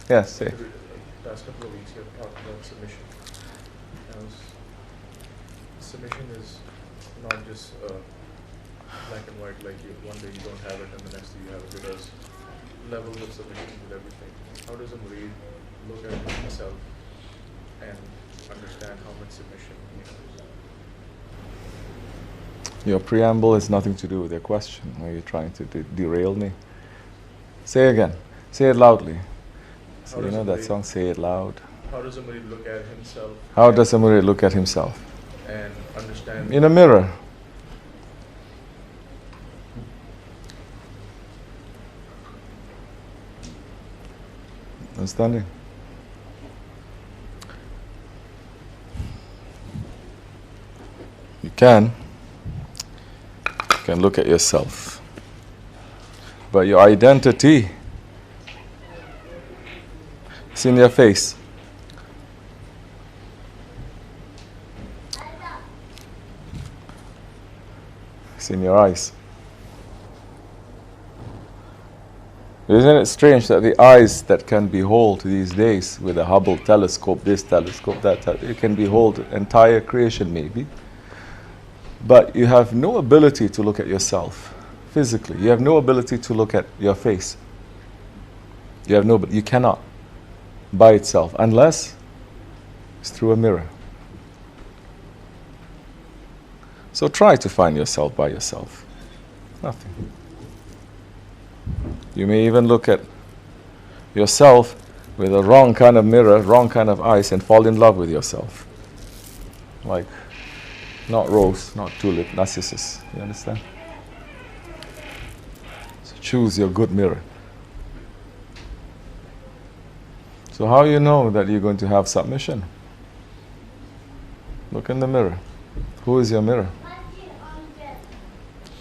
Yes, say. Last couple of weeks you have talked about submission. Now, submission is not just black and white, like one day you don't have it and the next day you have it. There's levels of submission with everything. How does a Murid look at himself and understand how much submission he has? Your preamble has nothing to do with your question. Are you trying to derail me? Say again. Say it loudly. So you know that song, Say It Loud. How does a Murid look at himself? How does a Murid look at himself? And understand. In a mirror. Understanding? You can look at yourself. But your identity is in your face. It's in your eyes. Isn't it strange that the eyes that can behold these days with a Hubble telescope, this telescope, that, it can behold entire creation maybe, but you have no ability to look at yourself physically. You have no ability to look at your face. You cannot by itself unless it's through a mirror. So try to find yourself by yourself. Nothing. You may even look at yourself with a wrong kind of mirror, wrong kind of eyes, and fall in love with yourself. Like, not rose, not tulip, narcissus. You understand? So choose your good mirror. So how you know that you're going to have submission? Look in the mirror. Who is your mirror?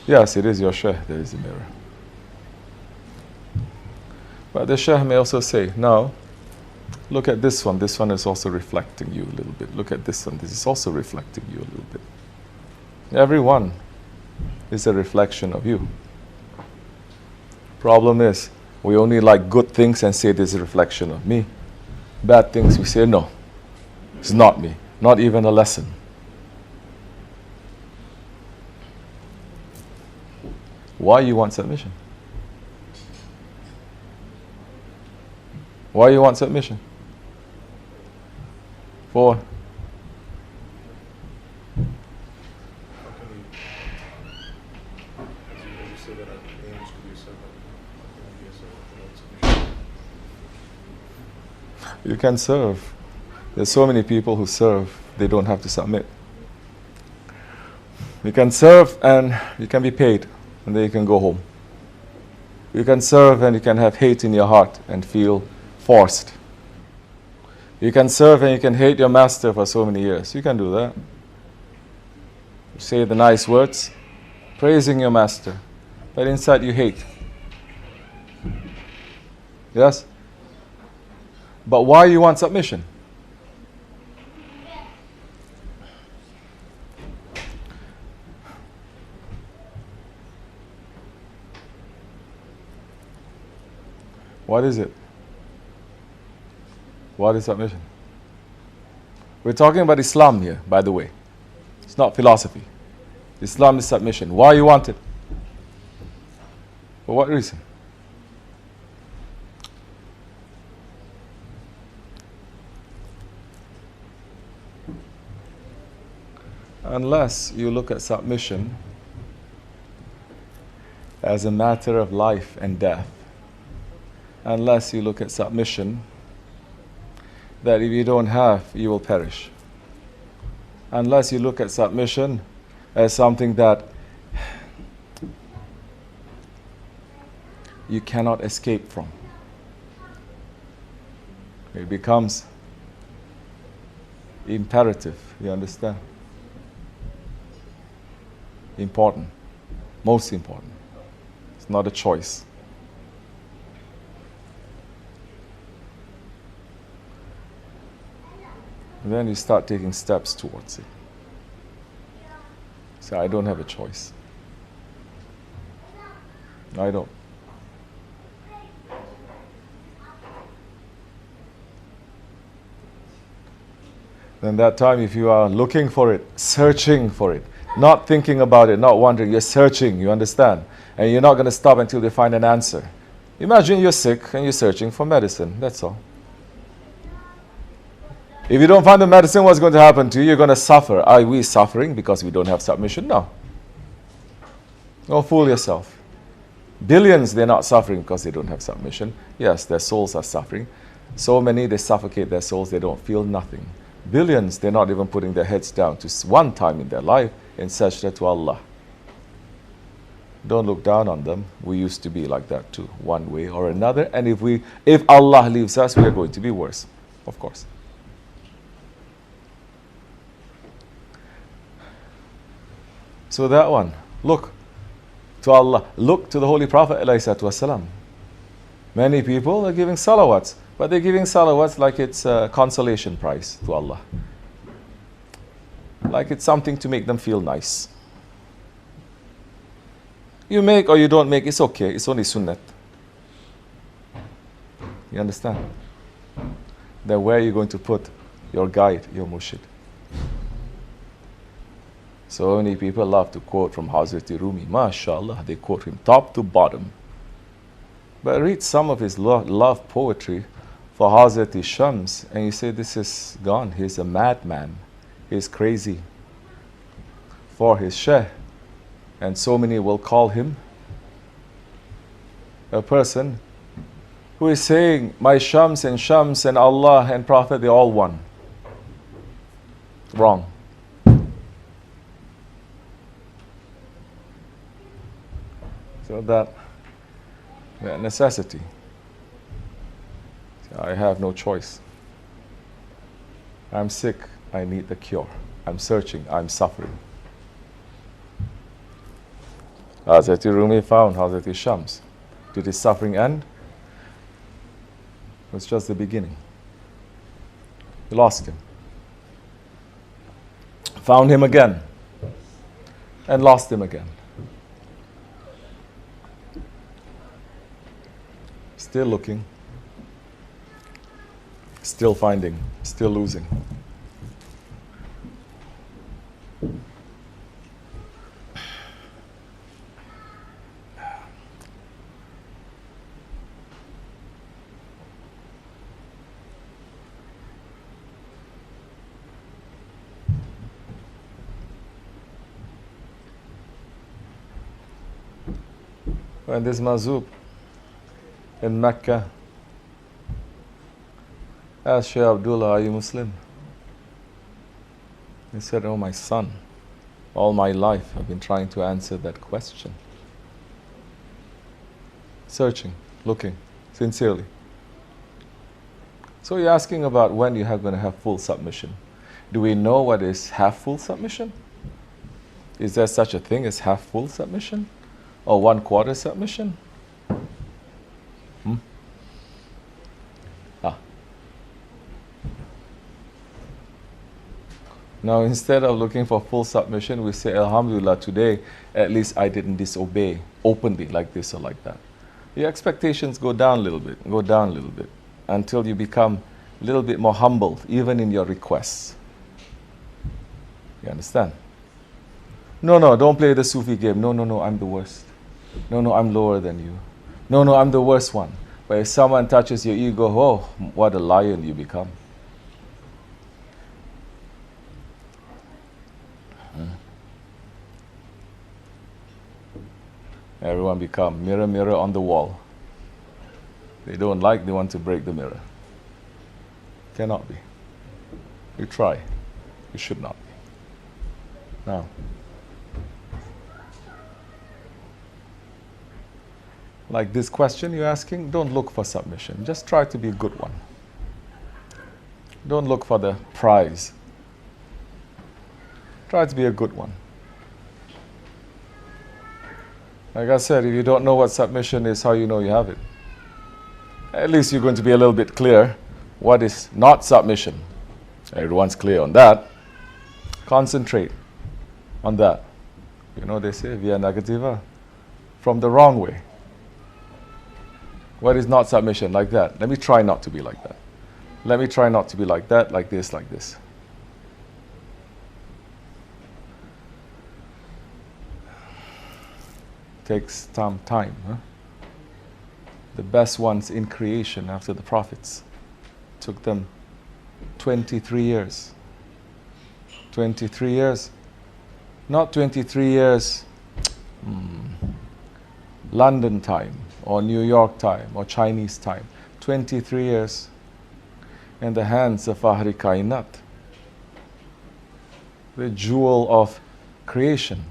Yes, it is your Shaykh that is the mirror. But the Shaykh may also say, now, look at this one. This one is also reflecting you a little bit. Look at this one. This is also reflecting you a little bit. Everyone is a reflection of you. Problem is, we only like good things and say this is a reflection of me. Bad things, we say, no, it's not me. Not even a lesson. Why you want submission? Why you want submission? For? How can we, as you say that our aim is to be a servant, how can we be a servant without submission? You can serve. There's so many people who serve, they don't have to submit. You can serve and you can be paid, and then you can go home. You can serve and you can have hate in your heart and feel forced. You can serve and you can hate your master for so many years. You can do that. You say the nice words, praising your master, but inside you hate. Yes? But why you want submission? What is it? What is submission? We're talking about Islam here, by the way. It's not philosophy. Islam is submission. Why you want it? For what reason? Unless you look at submission as a matter of life and death. Unless you look at submission that if you don't have, you will perish. Unless you look at submission as something that you cannot escape from. It becomes imperative, you understand? Important, most important. It's not a choice. And then you start taking steps towards it. So I don't have a choice. I don't. then that time if you are looking for it, searching for it, not thinking about it, not wondering, you're searching, you understand? And you're not going to stop until they find an answer. Imagine you're sick and you're searching for medicine, that's all. If you don't find the medicine, what's going to happen to you? You're going to suffer. Are we suffering because we don't have submission? No. Don't fool yourself. Billions, they're not suffering because they don't have submission. Yes, their souls are suffering. So many, they suffocate their souls, they don't feel nothing. Billions, they're not even putting their heads down to one time in their life in sajda to Allah. Don't look down on them. We used to be like that too, one way or another. And if Allah leaves us, we are going to be worse, of course. So that one, look to Allah, look to the Holy Prophet ﷺ. Many people are giving salawats, but they're giving salawats like it's a consolation prize to Allah. Like it's something to make them feel nice. You make or you don't make, it's okay, it's only sunnat. You understand? Then where are you going to put your guide, your murshid? So many people love to quote from Hazrat Rumi. MashaAllah, they quote him top to bottom. But read some of his love poetry for Hazrat Shams and you say this is gone. He's a madman. He's crazy. For his Shaykh. And so many will call him a person who is saying, my Shams and Allah and Prophet, they're all one. Wrong. So that necessity. I have no choice. I'm sick, I need the cure. I'm searching, I'm suffering. Hazrat Rumi found Hazrat Shams. Did his suffering end? It was just the beginning. He lost him. Found him again. And lost him again. Still looking, still finding, still losing. When this Mazub in Mecca asked Shaykh Abdullah, are you Muslim? He said, oh my son, all my life I've been trying to answer that question. Searching, looking, sincerely. So you're asking about when you are going to have full submission. Do we know what is half full submission? Is there such a thing as half full submission? Or 1/4 submission? Now instead of looking for full submission, we say, Alhamdulillah, today at least I didn't disobey openly like this or like that. Your expectations go down a little bit, until you become a little bit more humble, even in your requests. You understand? No, don't play the Sufi game. No, I'm the worst. No, I'm lower than you. No, I'm the worst one. But if someone touches your ego, oh, what a lion you become. Everyone become mirror on the wall. They don't like, they want to break the mirror. Cannot be. You try. You should not be. Now, like this question you're asking, don't look for submission. Just try to be a good one. Don't look for the prize. Try to be a good one. Like I said, if you don't know what submission is, how you know you have it? At least you're going to be a little bit clear what is not submission. Everyone's clear on that. Concentrate on that. You know, they say, via negativa, from the wrong way. What is not submission? Like that. Let me try not to be like that. Let me try not to be like that, like this, like this. Takes some time. Huh? The best ones in creation after the prophets took them 23 years. 23 years. Not 23 years London time or New York time or Chinese time. 23 years in the hands of Fahri Kainat, the jewel of creation.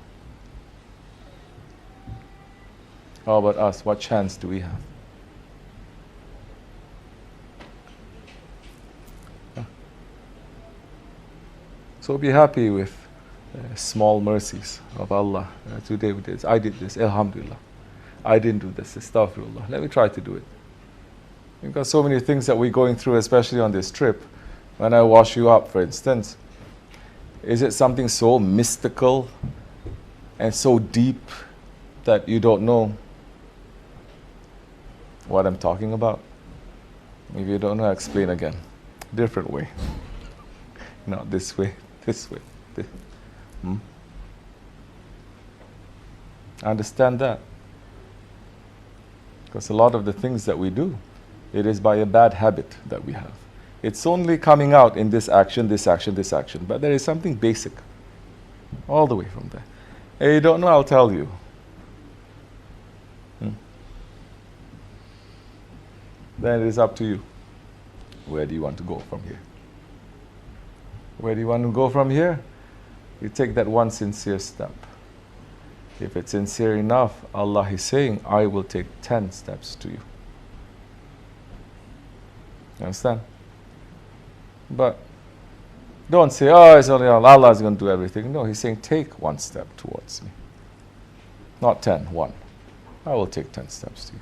How about us? What chance do we have? So be happy with small mercies of Allah. Today we did. I did this. Alhamdulillah. I didn't do this. Astaghfirullah. Let me try to do it. We've got so many things that we're going through, especially on this trip. When I wash you up, for instance, is it something so mystical and so deep that you don't know what I'm talking about? If you don't know, I'll explain again. Different way. Not this way, this way. This. Understand that. Because a lot of the things that we do, it is by a bad habit that we have. It's only coming out in this action, this action, this action. But there is something basic all the way from there. Hey, you don't know, I'll tell you. Then it is up to you. Where do you want to go from here? Where do you want to go from here? You take that one sincere step. If it's sincere enough, Allah is saying, I will take 10 steps to you. You understand? But don't say, oh, it's only Allah is going to do everything. No, He's saying, take one step towards me. Not 10, one. I will take 10 steps to you.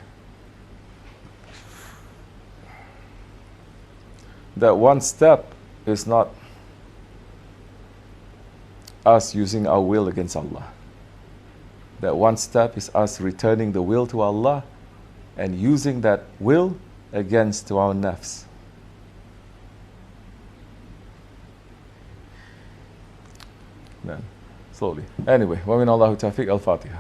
That one step is not us using our will against Allah. That one step is us returning the will to Allah and using that will against our nafs. Then, slowly. Anyway, wa min Allahu tawfiq, al-Fatiha.